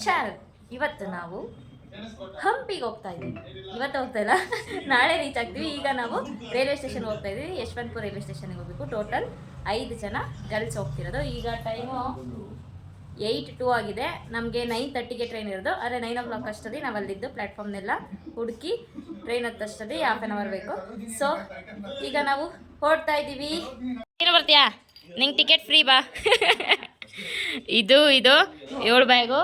Channel. ಇವತ್ತು ನಾವು ಹಂಪಿಗೆ ಹೋಗ್ತಾ ಇದ್ದೀವಿ. ಇವತ್ತು ಹೋಗ್ತಾ ಇಲ್ಲ, ನಾಳೆ ರೀಚ್ ಆಗ್ತೀವಿ. ಈಗ ನಾವು ರೈಲ್ವೆ ಸ್ಟೇಷನ್ ಹೋಗ್ತಾ ಇದ್ದೀವಿ. ಯಶವಂತಪುರ ರೈಲ್ವೆ ಸ್ಟೇಷನ್ಗೆ ಹೋಗಬೇಕು. ಟೋಟಲ್ 5 ಜನ ಗರ್ಲ್ಸ್ ಹೋಗ್ತಿರೋದು. ಈಗ ಟೈಮು 8:02 ಆಗಿದೆ. ನಮಗೆ 9:30ಗೆ ಟ್ರೈನ್ ಇರೋದು. ಆದರೆ 9 o'clock ಅಷ್ಟರಲ್ಲಿ ನಾವು ಅಲ್ಲಿದ್ದು ಪ್ಲ್ಯಾಟ್ಫಾರ್ಮ್ನೆಲ್ಲ ಹುಡುಕಿ ಟ್ರೈನ್ ಹತ್ತಷ್ಟರಲ್ಲಿ ½ an hour ಬೇಕು. ಸೊ ಈಗ ನಾವು ಹೊರಡ್ತಾ ಇದ್ದೀವಿ. ಏನು ಬರ್ತೀಯಾ? ನಿಂಗೆ ಟಿಕೆಟ್ ಫ್ರೀ ಬಾ. ಇದು 7 bag.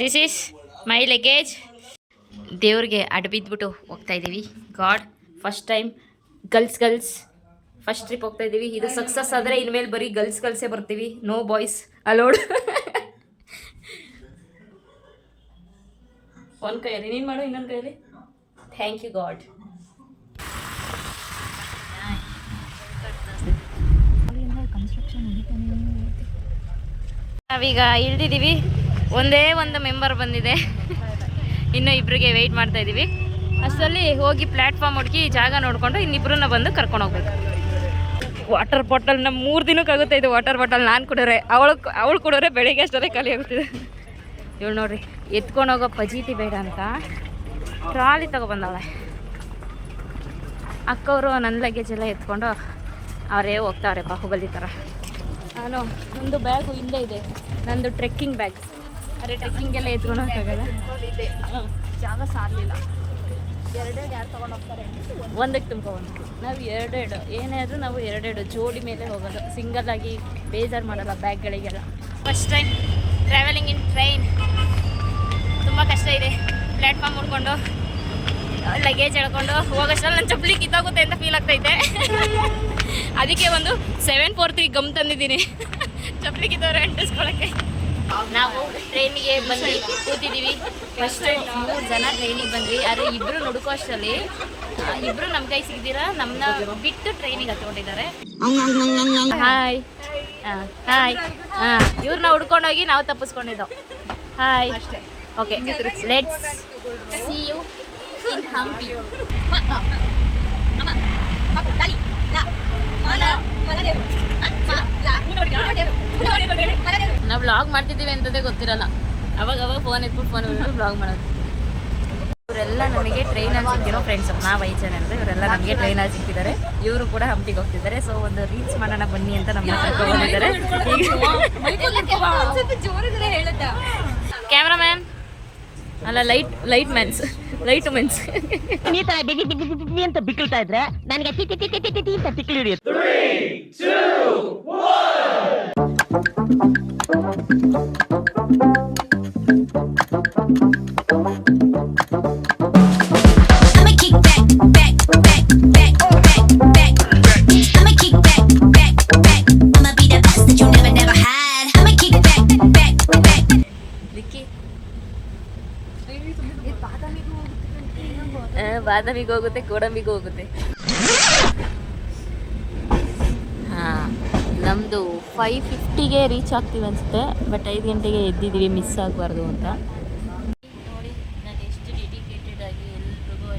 This is my luggage. ದೇವ್ರಿಗೆ ಅಡ್ಬಿದ್ಬಿಟ್ಟು ಹೋಗ್ತಾ ಇದ್ದೀವಿ. God, first time girls first trip ಹೋಗ್ತಾ ಇದ್ದೀವಿ. ಇದು ಸಕ್ಸಸ್ ಆದರೆ ಇನ್ಮೇಲೆ ಬರೀ ಗರ್ಲ್ಸೇ ಬರ್ತೀವಿ. No boys allowed. ಒಂದು ಕೈಯಲ್ಲಿ ನೀನು ಮಾಡು, ಇನ್ನೊಂದು ಕೈಯಲ್ಲಿ. Thank you god. ನಾವೀಗ ಇಳಿದಿದ್ದೀವಿ. ಒಂದೇ ಒಂದು ಮೆಂಬರ್ ಬಂದಿದೆ. ಇನ್ನೂ ಇಬ್ಬರಿಗೆ ವೆಯ್ಟ್ ಮಾಡ್ತಾ ಇದ್ದೀವಿ. ಅಷ್ಟರಲ್ಲಿ ಹೋಗಿ ಪ್ಲ್ಯಾಟ್ಫಾರ್ಮ್ ಹುಡುಕಿ ಜಾಗ ನೋಡಿಕೊಂಡು ಇನ್ನಿಬ್ಬರನ್ನ ಬಂದು ಕರ್ಕೊಂಡು ಹೋಗ್ಬೇಕು. ವಾಟರ್ ಬಾಟಲ್ ನಮ್ಮ 3 ದಿನಕ್ಕಾಗುತ್ತೆ ಇದು ವಾಟರ್ ಬಾಟಲ್. ನಾನು ಕುಡಿದ್ರೆ ಅವಳು ಕುಡಿದ್ರೆ ಬೆಳಿಗ್ಗೆ ಅಷ್ಟರೇ ಖಾಲಿ ಆಗುತ್ತಿದೆ. ಇವಳು ನೋಡ್ರಿ, ಎತ್ಕೊಂಡು ಹೋಗೋ ಪಜೀತಿ ಬೇಡ ಅಂತ ಟ್ರಾಲಿ ತಗೊಬಂದವಳೆ. ಅಕ್ಕವರು ನನ್ನ ಲಗೇಜ್ ಎಲ್ಲ ಎತ್ಕೊಂಡು ಅವರೇ ಹೋಗ್ತಾವ್ರೆ ಬಾಹುಬಲಿ ಥರ. ನಾನು ಒಂದು ಬ್ಯಾಗು ಇಲ್ಲೇ ಇದೆ, ನಂದು ಟ್ರೆಕ್ಕಿಂಗ್ ಬ್ಯಾಗ್. ಅರೆ ಟ್ರೆಕ್ಕಿಂಗೆಲ್ಲ ಎತ್ಕೊಂಡು ಹೋಗೋಕ್ಕಾಗಲ್ಲ, ಜಾಗ ಸಾರಲಿಲ್ಲ. 2 ಯಾರು ತೊಗೊಂಡು ಹೋಗ್ತಾರೆ? ಒಂದಕ್ಕೆ ತುಂಬ್ಕೊಂಡು ನಾವು 2 ಏನೇ ಆದರೂ ನಾವು 2 ಜೋಡಿ ಮೇಲೆ ಹೋಗೋದು. ಸಿಂಗಲ್ಲಾಗಿ ಬೇಜಾರು ಮಾಡಲ್ಲ ಬ್ಯಾಗ್ಗಳಿಗೆಲ್ಲ. First time travelling in train. ತುಂಬ ಕಷ್ಟ ಇದೆ. ಪ್ಲ್ಯಾಟ್ಫಾರ್ಮ್ ಹುಡ್ಕೊಂಡು ಲಗೇಜ್ ಎಳ್ಕೊಂಡು ಹೋಗೋಷ್ಟರಲ್ಲಿ ನನ್ನ ಚಪ್ಪಲಿ ಕಿತ್ತಾಗುತ್ತೆ ಅಂತ ಫೀಲ್ ಆಗ್ತೈತೆ. ಅದಕ್ಕೆ ಒಂದು 743 ಗಮ್ ತಂದಿದ್ದೀನಿ ಚಪ್ಪಲಿ ಕಿತ್ತವ್ರೆ ಅಂಟಿಸ್ಕೊಳ್ಳೋಕ್ಕೆ. ನಾವು ಟ್ರೈನಿಗೆ ಬಂದು ಕೂತಿದ್ದೀವಿ. ಫಸ್ಟ್ 3 ಜನ ಟ್ರೈನಿಗೆ ಬಂದ್ವಿ. ಆದರೆ ಇಬ್ಬರು ನುಡುಕೋ ಅಷ್ಟರಲ್ಲಿ ಇಬ್ಬರು ನಮ್ಮ ಕೈ ಸಿಗ್ದಿರ ನಮ್ಮನ್ನ ಬಿಟ್ಟು ಟ್ರೈನಿಗೆ ಹತ್ಕೊಂಡಿದ್ದಾರೆ. Hi hi. ಇವ್ರನ್ನ ಹುಡ್ಕೊಂಡೋಗಿ ನಾವು ತಪ್ಪಿಸ್ಕೊಂಡಿದ್ದೋ. Hi. Okay, let's see you in Hampi. ನಾವು ವ್ಲಾಗ್ ಮಾಡ್ತಿದ್ದೀವಿ ಅಂತದೇ ಗೊತ್ತಿರಲ್ಲ. ಅವಾಗ ಫೋನ್ ಎತ್ಬಿಟ್ಟು ವ್ಲಾಗ್ ಮಾಡೋದು. ಇವರೆಲ್ಲ ನನಗೆ ಟ್ರೈನಲ್ಲಿ ಸಿಕ್ಕಿರೋ ಫ್ರೆಂಡ್ಸ್. ನಾವು 5 ಜನ ಅಂದರೆ ಇವರೆಲ್ಲ ನಮಗೆ ಟ್ರೈನಲ್ಲಿ ಸಿಕ್ಕಿದ್ದಾರೆ. ಇವರು ಕೂಡ ಹಂಪಿಗೆ ಹೋಗ್ತಿದ್ದಾರೆ. ಸೊ ಒಂದು ರೀಲ್ಸ್ ಮಾಡೋಣ ಬನ್ನಿ ಅಂತ ನಮ್ಮ ಕರ್ಕೊಂಡಿದ್ದಾರೆ. ಕ್ಯಾಮ್ರಾಮ್ಯಾನ್ ಅಲ್ಲ, ಲೈಟ್ ಮೆನ್ಸ್ ಈ ತರ ಬಿಗಿ ಅಂತ ಬಿಕ್ಕಳ್ತಾ ಇದ್ರೆ ನನಗೆ ಟಿ ಅಂತ ತಿಕ್ಕಲಿ ಹಿಡಿಯುತ್ತೆ. 3, 2, 1 ಬಾದಾಮಿಗೆ ಹೋಗುತ್ತೆ, ಗೋಡಂಬಿಗೂ ಹೋಗುತ್ತೆ. ಹಾಂ, ನಮ್ಮದು 5:50ಗೆ ರೀಚ್ ಆಗ್ತೀವಿ ಅನಿಸುತ್ತೆ. ಬಟ್ 5 ಗಂಟೆಗೆ ಎದ್ದಿದ್ದೀವಿ, ಮಿಸ್ ಆಗಬಾರ್ದು ಅಂತ. ನೋಡಿ ನಾನು ಎಷ್ಟು ಡೆಡಿಕೇಟೆಡ್ ಆಗಿ ಎಲ್ರಿಗೂ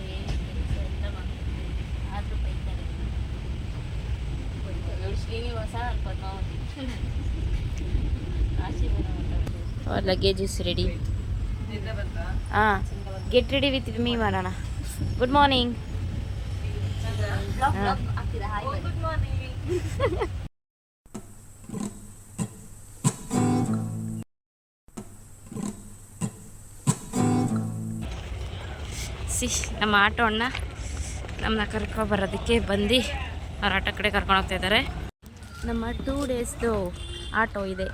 ಕೆಲಸ ಎಲ್ಲ ಮಾಡ್ತಿದ್ದೀನಿ. ಆದರೂ ಬೈತಾರೆ. ಶ್ರೀನಿವಾಸ ಪದ್ಮಾವತಿ ಆಶೀರ್ವಾದ. Luggage is ready. ಹಾಂ, ಗೆಟ್ ರೆಡಿ ವಿತ್ ಮೀ ಮಾಡೋಣ. Good morning. ನಮ್ಮ ಆಟೋ ಅಣ್ಣ ನಮ್ಮನ್ನ ಕರ್ಕೊಬರೋದಕ್ಕೆ ಬಂದು ಅವ್ರ ಆಟೋ ಕಡೆ ಕರ್ಕೊಂಡು ಹೋಗ್ತಾ ಇದ್ದಾರೆ. ನಮ್ಮ 2 ಡೇಸ್ದು ಆಟೋ ಇದೆ.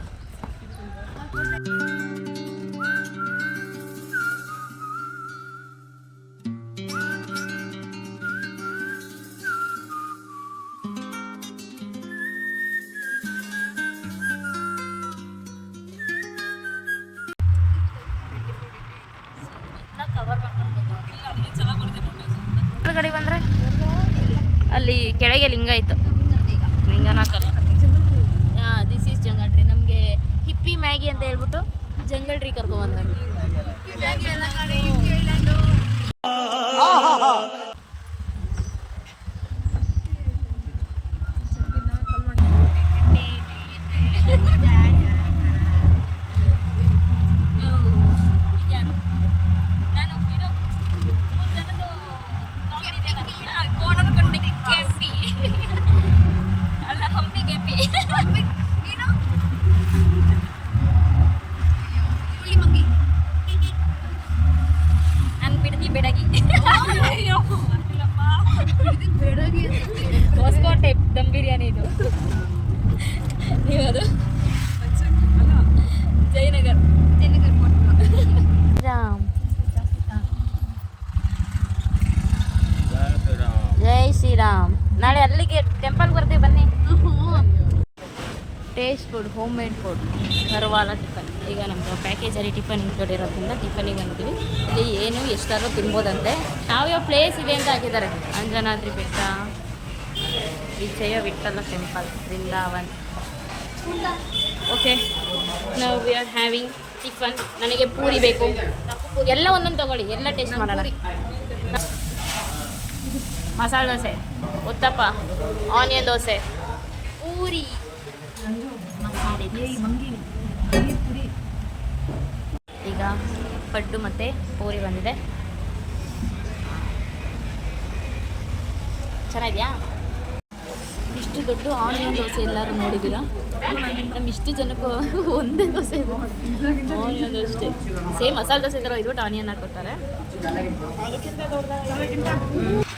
ಕಡೆ ಬಂದರೆ ಅಲ್ಲಿ ಕೆಳಗೆ ಲಿಂಗ ಇತ್ತು. ಲಿಂಗನ ದಿಸ್ ಈಸ್ ಜಂಗಲ್ ಟ್ರೀ. ನಮಗೆ ಹಿಪ್ಪಿ ಮ್ಯಾಗಿ ಅಂತ ಹೇಳ್ಬಿಟ್ಟು jungle tree ಕರ್ಕೊಂಡ್ಬಂದ. Type dum biryani ಇದು. ನೀವದು ಜಯನಗರ್ ರಾಮ್. ಜೈ ಶ್ರೀರಾಮ್. ನಾಳೆ ಅಲ್ಲಿಗೆ ಟೆಂಪಲ್ಗೆ ಬರ್ತೀವಿ ಬನ್ನಿ. Taste food, home made food, ಕರ್ವಾಲ ಟಿಫನ್. ಈಗ ನಮ್ಮದು ಪ್ಯಾಕೇಜಲ್ಲಿ ಟಿಫನ್ ಇನ್ಕ್ಲೂಡ್ ಇರೋದ್ರಿಂದ ಟಿಫನಿಗೆ ಬಂದಿದ್ದೀವಿ. ಇಲ್ಲಿ ಏನು ಎಷ್ಟಾದ್ರೂ ತಿನ್ಬೋದಂತೆ. ಯಾವ್ಯಾವ ಪ್ಲೇಸ್ ಇದೆ ಅಂತ ಹಾಕಿದ್ದಾರೆ. ಅಂಜನಾದ್ರಿ ಬೆಟ್ಟ, ವಿಜಯ ವಿಠ್ಠಲ ಟೆಂಪಲ್, ವೃಂದಾವನ್. ಓಕೆ, ನಾವು ವಿ ಆರ್ ಹ್ಯಾವಿಂಗ್ ಟಿಫನ್. ನನಗೆ ಪೂರಿ ಬೇಕು. ಎಲ್ಲ ಒಂದೊಂದು ತಗೊಳ್ಳಿ, ಎಲ್ಲ ಟೇಸ್ಟ್ ಮಾಡೋಣ. ಮಸಾಲೆ ದೋಸೆ, ಉತ್ತಪ್ಪ, ಆನಿಯನ್ ದೋಸೆ, ಪೂರಿ. ಈಗ ಪಡ್ಡು ಮತ್ತು ಪೂರಿ ಬಂದಿದೆ. ಚೆನ್ನಾಗಿದೆಯಾ? ಇಷ್ಟು ದೊಡ್ಡ ಆನಿಯನ್ ದೋಸೆ ಎಲ್ಲರೂ ನೋಡಿದ್ದೀರಾ? ನಮ್ಮ ಇಷ್ಟು ಜನಕ್ಕೂ ಒಂದೇ ದೋಸೆ ಆನಿಯನ್ ಅಷ್ಟೇ. ಸೇಮ್ ಮಸಾಲೆ ದೋಸೆ ಥರ ಇದ್ಬಿಟ್ಟು ಆನಿಯನ್ ಹಾಕ್ಕೊತಾರೆ.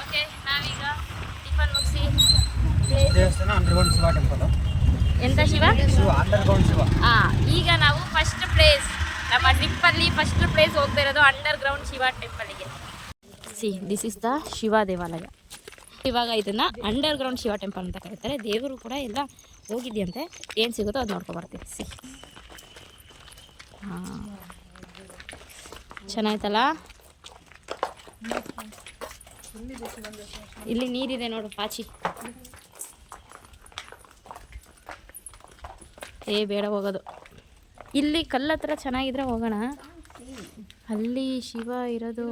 ಓಕೆ, ನಾವೀಗ ಟಿಫನ್ ಮುಗಿಸಿ ದೇವಸ್ಥಾನ ಅಂಡರ್ಗ್ರೌಂಡ್ ಶಿವ ಟೆಂಪಲ್. ಎಂತ ಶಿವ? ಅಂಡರ್ಗ್ರೌಂಡ್ ಶಿವ. ಈಗ ನಾವು ಫಸ್ಟ್ ಪ್ಲೇಸ್, ನಮ್ಮ ಟ್ರಿಪ್ಪಲ್ಲಿ ಫಸ್ಟ್ ಪ್ಲೇಸ್ ಹೋಗ್ತಾ ಇರೋದು ಅಂಡರ್ಗ್ರೌಂಡ್ ಶಿವ ಟೆಂಪಲ್ಗೆ. ದಿಸ್ ಇಸ್ ದ ಶಿವ ದೇವಾಲಯ. ಇವಾಗ ಇದನ್ನು ಅಂಡರ್ಗ್ರೌಂಡ್ ಶಿವ ಟೆಂಪಲ್ ಅಂತ ಕರೀತಾರೆ. ದೇವರು ಕೂಡ ಎಲ್ಲ ಹೋಗಿದ್ಯಂತೆ. ಏನು ಸಿಗುತ್ತೋ ಅದು ನೋಡ್ಕೊಬರ್ತೀವಿ. ಹಾಂ, ಚೆನ್ನಾಯ್ತಲ್ಲ? ಇಲ್ಲಿ ನೀರಿದೆ ನೋಡು, ಪಾಚಿ. ಬೇಡ ಹೋಗೋದು. ಇಲ್ಲಿ ಕಲ್ಲತ್ರ ಚೆನ್ನಾಗಿದ್ರೆ ಹೋಗೋಣ. ಅಲ್ಲಿ ಶಿವ ಇರೋದು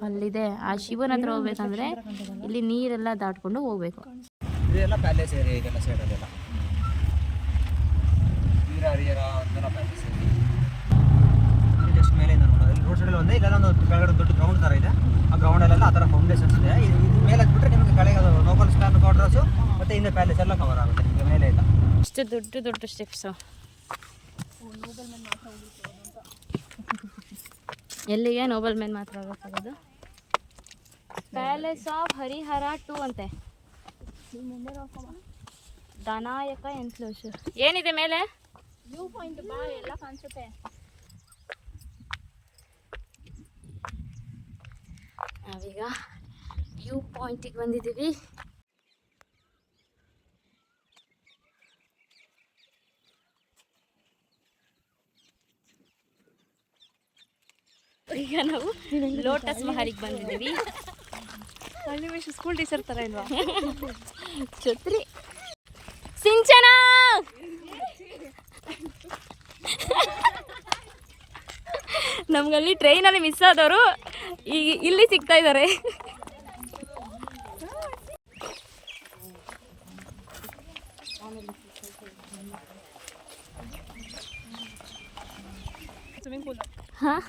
ಅಲ್ಲಿದೆ. ಆ ಶಿವನ ಹತ್ರ ಹೋಗ್ಬೇಕಂದ್ರೆ ಇಲ್ಲಿ ನೀರೆಲ್ಲ ದಾಟ್ಕೊಂಡು ಹೋಗ್ಬೇಕು. ಇದೆಲ್ಲ ಪ್ಯಾಲೇಸ್ ಏರಿಯಾ. ಇದೆಲ್ಲ ಸೈಡಲ್ಲೆಲ್ಲ ಹರಿಹರ ಒಂಥರ ಪ್ಯಾಲೇಸ್ ಏರಿಯಾ. ಜಸ್ಟ್ ಮೇಲಿಂದ ನೋಡೋದು. ಇಲ್ಲಿ ರೋಡ್ ಸೈಡಲ್ಲಿ ಒಂದೇ, ಇಲ್ಲೆಲ್ಲ ಒಂದು ಕೆಳಗಡೆ ದೊಡ್ಡ ಗ್ರೌಂಡ್ ಥರ ಇದೆ. ಆ ಗ್ರೌಂಡಲ್ಲೆಲ್ಲ ಆ ಥರ ಫೌಂಡೇಶನ್ಸ್ ಇದೆ. ಇದು ಮೇಲೆ ಹತ್ಬಿಟ್ರೆ ನಿಮಗೆ ಕೆಳಗೆ ನೋಬಲ್ ಸ್ಟ್ಯಾಂಡ್ ಕ್ವಾರ್ಟರ್ಸು ಮತ್ತು ಹಿಂದೆ ಪ್ಯಾಲೇಸ್ ಎಲ್ಲ ಕವರ್ ಆಗುತ್ತೆ. ಈಗ ಮೇಲೆ ಇಲ್ಲ. ಇಷ್ಟು ದೊಡ್ಡ ದೊಡ್ಡ ಸ್ಟೆಪ್ಸು. ಎಲ್ಲಿಗೆ? ನೋಬಲ್ ಮ್ಯಾನ್ ಮಾತ್ರ ಹೋಗೋದು. ಪ್ಯಾಲೇಸ್ ಆಫ್ ಹರಿಹರ 2 ಅಂತೆ. ಧನಾಯಕ ಎನ್ಕ್ಲೋಷರ್. ಏನಿದೆ ಮೇಲೆ? ವ್ಯೂ ಪಾಯಿಂಟ್ ಬಾ, ಎಲ್ಲ ಕಾಣಿಸುತ್ತೆ. ನಾವೀಗ ವ್ಯೂ ಪಾಯಿಂಟಿಗೆ ಬಂದಿದ್ದೀವಿ. ಈಗ ನಾವು ಲೋಟಸ್ ಮಹಲಿಗೆ ಬಂದಿದ್ದೀವಿ. ಅನಿಮೇಷನ್ ಸ್ಕೂಲ್ ಟೀಚರ್ ಥರ ಇಲ್ವಾ? ಛತ್ರಿ ಸಿಂಚನ. ನಮ್ಗಲ್ಲಿ ಟ್ರೈನಲ್ಲಿ ಮಿಸ್ ಆದವರು ಈಗ ಇಲ್ಲಿ ಸಿಗ್ತಾ ಇದ್ದಾರೆ. ಹಾಂ,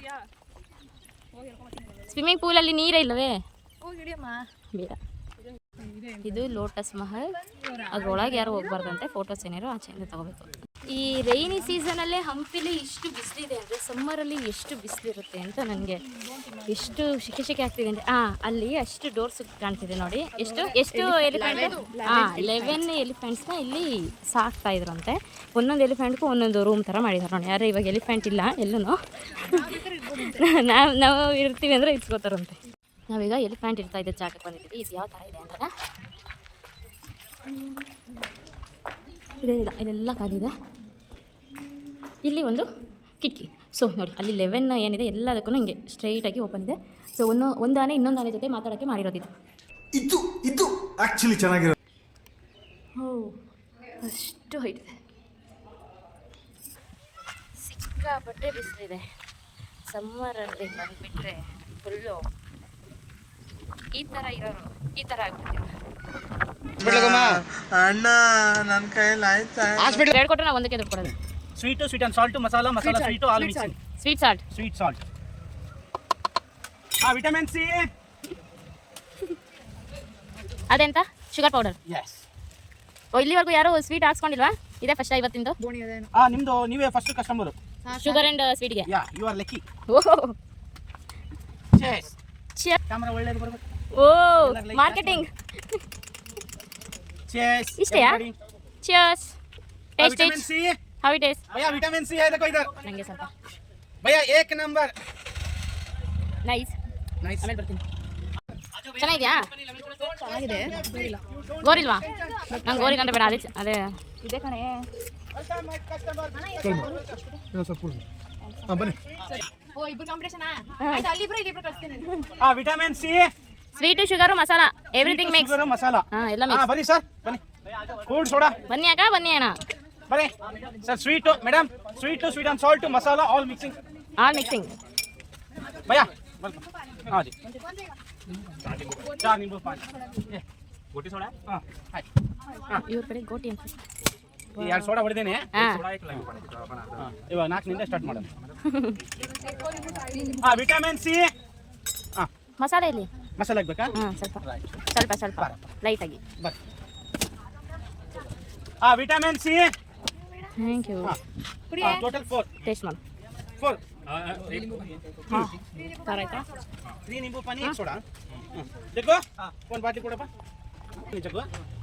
ಸ್ವಿಮ್ಮಿಂಗ್ ಪೂಲಲ್ಲಿ ನೀರೇ ಇಲ್ಲವೇ? ಬೇಡ. ಇದು ಲೋಟಸ್ ಮಹಲ್. ಅದ್ರೊಳಗೆ ಯಾರು ಹೋಗ್ಬಾರ್ದಂತೆ. ಫೋಟೋಸ್ ಏನಾರು ಆಚೆಯಿಂದ ತಗೋಬೇಕು. ಈ ರೈನಿ ಸೀಸನಲ್ಲೇ ಹಂಪಿಲಿ ಇಷ್ಟು ಬಿಸಿಲಿದೆ ಅಂದರೆ ಸಮ್ಮರಲ್ಲಿ ಎಷ್ಟು ಬಿಸಿಲಿರುತ್ತೆ ಅಂತ ನನಗೆ ಎಷ್ಟು ಶಿಕೆ ಆಗ್ತಿದೆ ಅಂದರೆ. ಅಲ್ಲಿ ಅಷ್ಟು ಡೋರ್ಸ್ ಕಾಣ್ತಿದೆ ನೋಡಿ. ಎಷ್ಟು ಎಲಿಫೆಂಟ್? 11 ಎಲಿಫೆಂಟ್ಸ್ನ ಇಲ್ಲಿ ಸಾಕ್ತಾ ಇದ್ರಂತೆ. ಒಂದೊಂದು ಎಲಿಫೆಂಟ್ಗೂ ಒಂದೊಂದು ರೂಮ್ ಥರ ಮಾಡಿದ್ದಾರೆ ನೋಡಿ. ಯಾರು ಇವಾಗ ಎಲಿಫೆಂಟ್ ಇಲ್ಲ ಎಲ್ಲೂ. ನಾವು ಇರ್ತೀವಿ ಅಂದರೆ ಇಸ್ಕೋತಾರಂತೆ. ನಾವೀಗ ಎಲಿಫೆಂಟ್ ಇರ್ತಾ ಇದ್ದ ಜಾಗಕ್ಕೆ ಬಂದಿದ್ದೀವಿ. ಇದು ಯಾವ ಥರ ಇದೆ ಅಂತ ಇಲ್ಲ, ಇಲ್ಲೆಲ್ಲ ಕಾದಿದೆ. ಇಲ್ಲಿ ಒಂದು ಕಿಟಕಿ. ಸೊ ನೋಡಿ, ಅಲ್ಲಿ 11 ಏನಿದೆ ಎಲ್ಲದಕ್ಕೂ ಹಿಂಗೆ ಸ್ಟ್ರೈಟಾಗಿ ಓಪನ್ ಇದೆ. ಸೊ ಒಂದು ಆನೆ ಇನ್ನೊಂದು ಆನೆ ಜೊತೆ ಮಾತಾಡೋಕ್ಕೆ ಮಾಡಿರೋದಿದೆ. ಇದು ಆ್ಯಕ್ಚುಲಿ ಚೆನ್ನಾಗಿರೋದು. ಅಷ್ಟು ಹೈಟ್ ಇದೆ. ಸಿಕ್ಕಾಪಟ್ಟೆ ಬಿಸಿಲಿದೆ. ಸಮ್ಮರಲ್ಲಿ ಬಂದುಬಿಟ್ರೆ ಫುಲ್ಲು ಈ ಥರ ಇರೋರು ಈ ಥರ ಆಗ್ಬಿಡ್ತೀವಿ. ಅಣ್ಣ ನನ್ನ ಕೈಯಲ್ಲಿ ಆಯ್ತಾ? ಎರಡು ಕೊಟ್ಟರೆ ನಾವು ಒಂದಕ್ಕೆ ದುಡ್ಡು ಕೊಡೋದು. Sweet and salt, masala sweet, all mixing. Sweet salt. Vitamin C. ಅದೆಂತ? Sugar powder. ಎಸ್. ಇಲ್ಲಿವರೆಗೂ ಯಾರು ಸ್ವೀಟ್ ಹಾಕ್ಸ್ಕೊಂಡಿಲ್ವಾ? ಇದೇ ಫಸ್ಟ್ ಇವತ್ತಿಂದು. ನಿಮ್ಮದು ನೀವೇ ಫಸ್ಟ್ ಕಸ್ಟಮರು. ಶುಗರ್ ಆ್ಯಂಡ್ ಸ್ವೀಟ್ಗೆ. Ya, you are lucky. Camera ಒಳ್ಳೆಯದು ಬರಬೇಕು. ಮಾರ್ಕೆಟಿಂಗ್. Cheers. ಇಷ್ಟೆಯಾ? everybody. Cheers. Taste vitamin C how it is? भैया विटामिन सी है देखो इधर ನನಗೆ ಸ್ವಲ್ಪ भैया एक नंबर ನೈಸ್. नाइस ಆಮೇಲೆ ಬರ್ತೀನಿ. ಚೆನ್ನಾಗಿದ್ಯಾ? ಚೆನ್ನಾಗಿದೆ. ಗೋರಿಲ್ವಾ? ನಂಗೆ ಗೋರಿ ಕಂಡ್ರೆ ಬೇಡ. ಅದೇ ಇದೆ ಕಣೆ. ಬನ್ನಿ ಓ ಇಬ್ರು ಕಾಂಪಿಟೇಷನ್ ಆಯ್ತು ಅಲ್ಲಿ ಇಬ್ರು ಇಲ್ಲಿ ಇಬ್ರು ಕಳಿಸ್ತೀನಿ. हां vitamin C sweet sugar masala everything mix. Sugar masala ಎಲ್ಲ हां ಮಿಕ್ಸ್. ಬನ್ನಿ ಸರ್ ಬನ್ನಿ ಫುಡ್ ಸೋಡಾ ಬನ್ನಿ ಅಕ್ಕ, ಬನ್ನಿ ಅಣ್ಣ. ಬನ್ನಿ sir sweet madam sweet and salt masala all mixing all mixing. भैया हां जी चार नींबू पानी ये गोटी सोडा हां हां ಇವ್ರ ಕಡೆ ಗೋಟಿ ಅಂತ. ಈ ಎರಡು ಸೋಡಾ ಹೊಡೆದೇನೆ ಹಾಂ ಇವಾಗ 4 ನಿಂದ ಸ್ಟಾರ್ಟ್ ಮಾಡೋಣ ಹಾಂ ವಿಟಮಿನ್ ಸಿ ಹಾಂ ಮಸಾಲೆ ಇಲ್ಲಿ. ಮಸಾಲೆ ಹಾಕ್ಬೇಕಾ ಹಾಂ ಸ್ವಲ್ಪ ಸ್ವಲ್ಪ ಸ್ವಲ್ಪ ಲೈಟಾಗಿ. ಬರ್ರಿ ಹಾಂ vitamin C thank you. Total 4 taste ಮಾಡು. 4 ಹಾಂ ಖಾರ ಆಯ್ತಾ? 3 नींबू पानी 1 सोडा देखो कौन बाटली ಕೊಡಪ್ಪ ನಿಜಕ್ಕೂ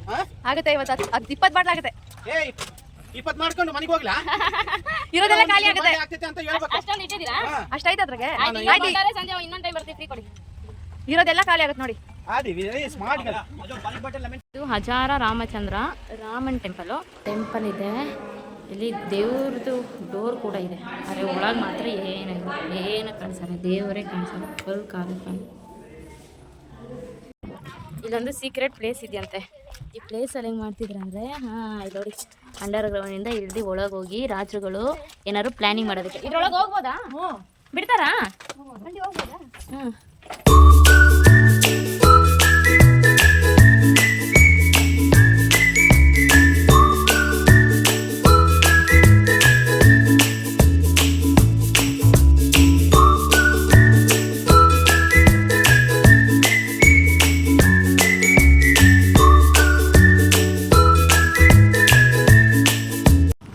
ಹಾಂ ಆಗುತ್ತೆ ಇವತ್ತು 20 ಬಾಟ್ಲ್ ಆಗುತ್ತೆ. ಏ 20 ಮಾಡ್ಕೊಂಡು ಮನೆಗೆ ಹೋಗ್ಲಾ ಇರೋದೆಲ್ಲ ಖಾಲಿ ಆಗುತ್ತೆ. ಆಗ್ತೈತೆ ಅಂತ ಹೇಳ್ಬೇಕು ಅಷ್ಟೊಂದು ಇಟ್ಟಿದ್ದೀರಾ? ಅಷ್ಟೈತೆ ಅದ್ರಾಗೆ. ಆಯ್ತು, ಈಗ ಆಯ್ತು ಬಂದಾರೆ ಸಂಜೆ ಇನ್ನೊಂದು ಟೈಮ್ ಬರ್ತೀವಿ, ಫ್ರೀ ಕೊಡಿ. ಇರೋದೆಲ್ಲ ಖಾಲಿ ಆಗುತ್ತೆ ನೋಡಿ. ಆದಿ ವೆರಿ ಸ್ಮಾರ್ಟ್ ಗರ್ಲ್ ಇದು ಹಜಾರ ರಾಮಚಂದ್ರ ರಾಮನ್ ಟೆಂಪಲ್ ಇದೆ. ಇಲ್ಲಿ ದೇವ್ರದ್ದು ಡೋರ್ ಕೂಡ ಇದೆ. ಆದರೆ ಒಳಗೆ ಮಾತ್ರ ಏನು ಕಾಣಿಸಲ್ಲ, ದೇವರೇ ಕಾಣಿಸಲ್ಲ, ಫುಲ್ ಕಾಲು. ಇಲ್ಲೊಂದು ಸೀಕ್ರೆಟ್ ಪ್ಲೇಸ್ ಇದೆಯಂತೆ. ಈ ಪ್ಲೇಸಲ್ಲಿ ಹೆಂಗೆ ಮಾಡ್ತಿದ್ರು ಅಂದರೆ, ಇಲ್ಲಿ ನೋಡಿ, ಅಂಡರ್ ಗ್ರೌಂಡಿಂದ ಇಳಿದು ಒಳಗೆ ಹೋಗಿ ರಾಜರುಗಳು ಏನಾದ್ರು ಪ್ಲ್ಯಾನಿಂಗ್ ಮಾಡೋದಕ್ಕೆ ಇದ್ರೊಳಗೆ ಹೋಗ್ಬೋದಾ? ಬಿಡ್ತಾರಾ? ಹ್ಞೂ.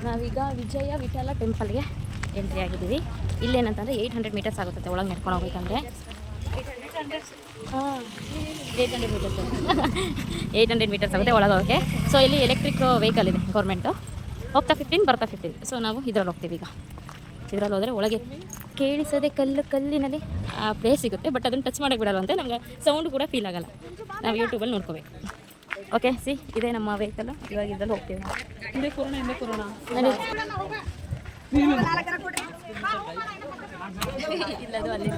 ನಾವೀಗ ವಿಜಯ ವಿಠಲ ಟೆಂಪಲ್ಗೆ ಎಂಟ್ರಿ ಆಗಿದ್ದೀವಿ. ಇಲ್ಲೇನಂತಂದರೆ 800 ಮೀಟರ್ಸ್ ಆಗುತ್ತೆ ಒಳಗೆ ನಡ್ಕೊಂಡು ಹೋಗ್ಬೇಕಂದ್ರೆ. 800 ಮೀಟರ್ಸ್ ಆಗುತ್ತೆ ಒಳಗೆ ಹೋಗೋಕ್ಕೆ. ಸೊ ಇಲ್ಲಿ ಎಲೆಕ್ಟ್ರಿಕ್ ವೆಹಿಕಲ್ ಇದೆ ಗೌರ್ಮೆಂಟು. ಹೋಗ್ತಾ 15 ಬರ್ತಾ 15. ಸೊ ನಾವು ಇದ್ರಲ್ಲಿ ಹೋಗ್ತೀವಿ. ಈಗ ಇದರಲ್ಲಿ ಹೋದರೆ ಒಳಗೆ ಕೇಳಿಸದೆ ಕಲ್ಲಿನಲ್ಲಿ ಆ ಪ್ಲೇಸ್ ಸಿಗುತ್ತೆ. ಬಟ್ ಅದನ್ನು ಟಚ್ ಮಾಡೋಕ್ಕೆ ಬಿಡಲ್ವಂತೆ. ನಮ್ಗೆ ಸೌಂಡ್ ಕೂಡ ಫೀಲ್ ಆಗಲ್ಲ. ನಾವು ಯೂಟ್ಯೂಬಲ್ಲಿ ನೋಡ್ಕೋಬೇಕು. ಓಕೆ ಸಿ, ಇದೇ ನಮ್ಮ ವೆಹಿಕಲ್ಲು. ಇವಾಗ ಇದ್ರಲ್ಲಿ ಹೋಗ್ತೀವಿ. ನಡಿ. ಇಲ್ಲದು ಅಲ್ಲಿ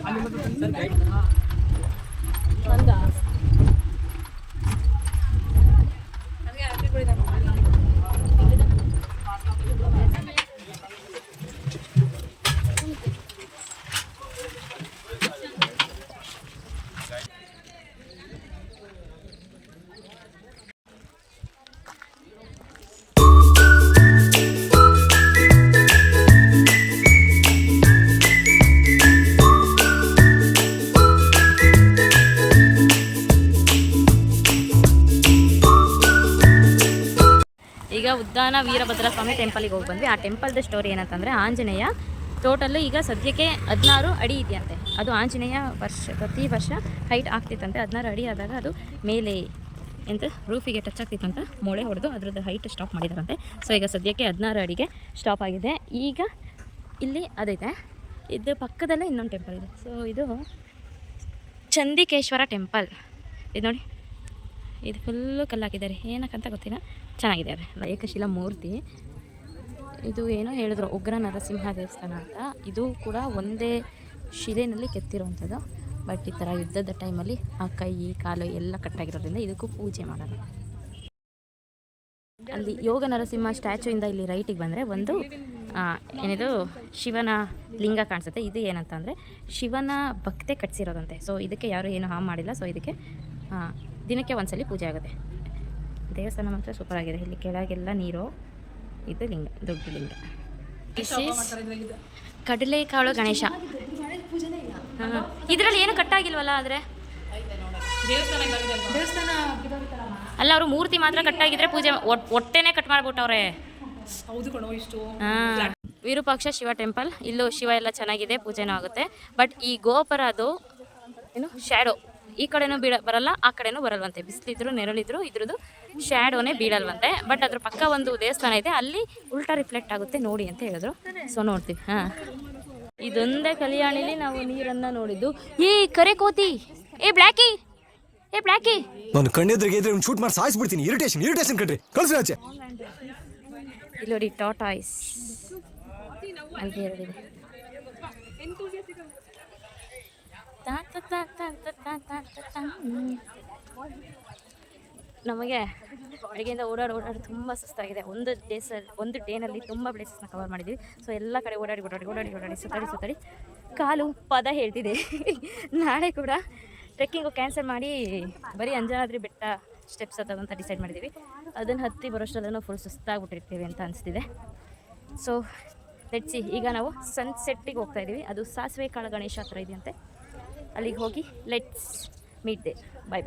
ಈಗ ಉದ್ದಾನ ವೀರಭದ್ರ ಸ್ವಾಮಿ ಟೆಂಪಲಿಗೆ ಹೋಗಿ ಬಂದ್ವಿ. ಆ ಟೆಂಪಲ್ದ ಸ್ಟೋರಿ ಏನಂತಂದರೆ, ಆಂಜನೇಯ ಟೋಟಲ್ಲು ಈಗ ಸದ್ಯಕ್ಕೆ 16 ಅಡಿ ಇದೆಯಂತೆ. ಅದು ಆಂಜನೇಯ ಪ್ರತಿ ವರ್ಷ ಹೈಟ್ ಆಗ್ತಿತ್ತಂತೆ. 16 ಅಡಿ ಆದಾಗ ಅದು ಮೇಲೆ ಎಂತ ರೂಫಿಗೆ ಟಚ್ ಆಗ್ತಿತ್ತಂತ ಮೊಳೆ ಹೊಡೆದು ಅದ್ರದ್ದು ಹೈಟ್ ಸ್ಟಾಪ್ ಮಾಡಿದಾರಂತೆ. ಸೊ ಈಗ ಸದ್ಯಕ್ಕೆ 16 ಅಡಿಗೆ ಸ್ಟಾಪ್ ಆಗಿದೆ. ಈಗ ಇಲ್ಲಿ ಅದೈತೆ, ಇದು ಪಕ್ಕದಲ್ಲೇ ಇನ್ನೊಂದು ಟೆಂಪಲ್ ಇದೆ. ಸೊ ಇದು ಚಂದಿಕೇಶ್ವರ ಟೆಂಪಲ್. ಇದು ನೋಡಿ, ಇದು ಫುಲ್ಲು ಕಲ್ಲು ಹಾಕಿದ್ದಾರೆ. ಏನಕ್ಕಂತ ಗೊತ್ತಿಲ್ಲ, ಚೆನ್ನಾಗಿದೆ. ಅದು ಏಕಶಿಲಾ ಮೂರ್ತಿ. ಇದು ಏನೋ ಹೇಳಿದ್ರು, ಉಗ್ರ ನರಸಿಂಹ ದೇವಸ್ಥಾನ ಅಂತ. ಇದು ಕೂಡ ಒಂದೇ ಶಿಲೆಯಲ್ಲಿ ಕೆತ್ತಿರುವಂಥದ್ದು. ಬಟ್ ಈ ಥರ ಯುದ್ಧದ ಟೈಮಲ್ಲಿ ಆ ಕೈ ಕಾಲು ಎಲ್ಲ ಕಟ್ಟಾಗಿರೋದ್ರಿಂದ ಇದಕ್ಕೂ ಪೂಜೆ ಮಾಡೋದು. ಅಲ್ಲಿ ಯೋಗ ನರಸಿಂಹ ಸ್ಟ್ಯಾಚುಯಿಂದ ಇಲ್ಲಿ ರೈಟಿಗೆ ಬಂದರೆ ಒಂದು ಏನಿದು ಶಿವನ ಲಿಂಗ ಕಾಣಿಸುತ್ತೆ. ಇದು ಏನಂತ ಅಂದರೆ ಶಿವನ ಭಕ್ತೆ ಕಟ್ಸಿರೋದಂತೆ. ಸೊ ಇದಕ್ಕೆ ಯಾರು ಏನು ಹಾಮ್ ಮಾಡಿಲ್ಲ. ಸೊ ಇದಕ್ಕೆ ದಿನಕ್ಕೆ ಒಂದ್ಸಲಿ ಪೂಜೆ ಆಗುತ್ತೆ. ದೇವಸ್ಥಾನ ಮಾತ್ರ ಸೂಪರ್ ಆಗಿದೆ. ಇಲ್ಲಿ ಕೆಳಗೆಲ್ಲ ನೀರು. ಇದು ಲಿಂಗ, ದೊಡ್ಡ ಲಿಂಗ. ಕಡಲೆಕಾಳು ಗಣೇಶ. ಇದರಲ್ಲಿ ಏನು ಕಟ್ಟಾಗಿಲ್ವಲ್ಲ? ಆದರೆ ಅಲ್ಲ, ಅವರು ಮೂರ್ತಿ ಮಾತ್ರ ಕಟ್ಟಾಗಿದ್ರೆ ಪೂಜೆ ಹೊಟ್ಟೆನೇ ಕಟ್ ಮಾಡಿಬಿಟ್ಟವ್ರೆ. ಹಾಂ, ವಿರೂಪಾಕ್ಷ ಶಿವ ಟೆಂಪಲ್. ಇಲ್ಲೂ ಶಿವ ಎಲ್ಲ ಚೆನ್ನಾಗಿದೆ, ಪೂಜೆನೂ ಆಗುತ್ತೆ. ಬಟ್ ಈ ಗೋಪುರ ಅದು ಏನು ಶ್ಯಾಡೋ ಈ ಕಡೆನೂ ಬರಲ್ಲ, ಆ ಕಡೆನೂ ಬರಲ್ವಂತೆ. ಬಿಸಿಲಿದ್ರು ನೆರಳಿದ್ರು ಇದ್ರದ್ದು ಶ್ಯಾಡೋನೇ ಬೀಳಲ್ವಂತೆ. ಬಟ್ ಅದ್ರ ಪಕ್ಕ ಒಂದು ದೇವಸ್ಥಾನ ಇದೆ, ಅಲ್ಲಿ ಉಲ್ಟಾ ರಿಫ್ಲೆಕ್ಟ್ ಆಗುತ್ತೆ ನೋಡಿ ಅಂತ ಹೇಳಿದ್ರು. ಸೊ ನೋಡ್ತೀವಿ. ಹಾಂ, ಇದೊಂದೇ ಕಲ್ಯಾಣಿಲಿ ನಾವು ನೀರನ್ನು ನೋಡಿದ್ದು. ಕರೆ ಕೋತಿ, ಬ್ಲ್ಯಾಕಿ, ಬ್ಲ್ಯಾಕಿ, ನಾನು ಕಣ್ಣೆದ್ರಿಗೆ ಇದ್ರೆ ಶೂಟ್ ಮಾಡಿ ಸಾಯಿಸ್ಬಿಡ್ತೀನಿ. ಇರಿಟೇಷನ್ ಕಣ್ರಿ, ಕಳ್ಸಿ ಆಚೆ. ಇಲ್ಲಿ ನೋಡಿ ಟಾಟಾಯ್ಸ್ ಅಂತ ಹೇಳಿದೆ. ನಮಗೆ ಬೆಳಗ್ಗೆಯಿಂದ ಓಡಾಡಿ ತುಂಬ ಸುಸ್ತಾಗಿದೆ. ಒಂದು ಡೇನಲ್ಲಿ ತುಂಬ ಪ್ಲೇಸಸ್ನ ಕವರ್ ಮಾಡಿದ್ವಿ. ಸೊ ಎಲ್ಲ ಕಡೆ ಓಡಾಡಿ ಸುತ್ತಾಡಿ ಕಾಲು ಪದ ಹೇಳ್ತಿದೆ. ನಾಳೆ ಕೂಡ ಟ್ರೆಕ್ಕಿಂಗು ಕ್ಯಾನ್ಸಲ್ ಮಾಡಿ ಬರೀ ಅಂಜನಾದ್ರಿ ಬೆಟ್ಟ ಸ್ಟೆಪ್ಸ್ ಅಂತ ಡಿಸೈಡ್ ಮಾಡಿದ್ದೀವಿ. ಅದನ್ನು ಹತ್ತಿ ಬರೋಷ್ಟಲ್ಲೂ ಫುಲ್ ಸುಸ್ತಾಗ್ಬಿಟ್ಟಿರ್ತೀವಿ ಅಂತ ಅನಿಸ್ತಿದೆ. ಸೊ ಲೆಟ್ಸಿ, ಈಗ ನಾವು ಸನ್ಸೆಟ್ಟಿಗೆ ಹೋಗ್ತಾ ಇದ್ದೀವಿ. ಅದು ಸಾಸಿವೆ ಕಾಳು ಗಣೇಶ ಹತ್ರ ಇದೆಯಂತೆ, ಅಲ್ಲಿಗೆ ಹೋಗಿ let's meet there. Bye.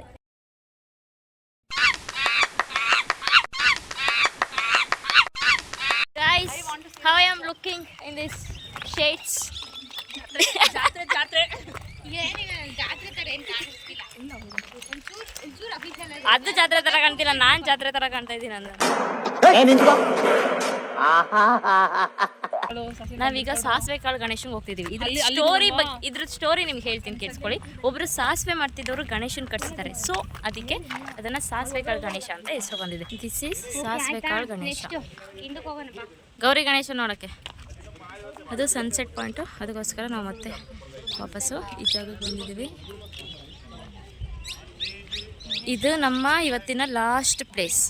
Guys, how I am looking in this shades? ಜಾತ್ರೆ ಜಾತ್ರೆ ತರ ಏನ್ ಕಾಣಿಸ್ತಿಲ್ಲ. ಒಂಚೂರು ಅಫಿಷಿಯಲ್ ಆಗಿ ಅದು ಜಾತ್ರೆ ತರ ಕಾಣ್ತಿಲ್ಲ, ನಾನ್ ಜಾತ್ರೆ ತರ ಕಾಣ್ತಾ ಇದ್ದೀನಿ ಅಂದ್ರೆ. ನಾವೀಗ ಸಾಸಿವೆ ಕಾಳು ಗಣೇಶನ್ ಹೋಗ್ತಿದೀವಿ. ಇದ್ರ ಸ್ಟೋರಿ ನಿಮ್ಗೆ ಹೇಳ್ತೀನಿ, ಕೇಳಿಸ್ಕೊಳ್ಳಿ. ಒಬ್ರು ಸಾಸಿವೆ ಮಾಡ್ತಿದ್ದವರು ಗಣೇಶನ್ ಕಟ್ಸಿದ್ದಾರೆ. ಸೊ ಅದಕ್ಕೆ ಅದನ್ನ ಸಾಸಿವೆ ಕಾಳು ಗಣೇಶ ಅಂತ ಹೆಸರು ಬಂದಿದೆ. ದಿಸ್ ಈಸ್ ಸಾಸಿವೆ ಕಾಳು ಗಣೇಶ. ಗೌರಿ ಗಣೇಶ ನೋಡಕ್ಕೆ ಅದು ಸನ್ಸೆಟ್ ಪಾಯಿಂಟು. ಅದಕ್ಕೋಸ್ಕರ ನಾವು ಮತ್ತೆ ವಾಪಸ್ಸು ಈ ಜಾಗಕ್ಕೆ ಬಂದಿದ್ದೀವಿ. ಇದು ನಮ್ಮ ಇವತ್ತಿನ ಲಾಸ್ಟ್ ಪ್ಲೇಸ್.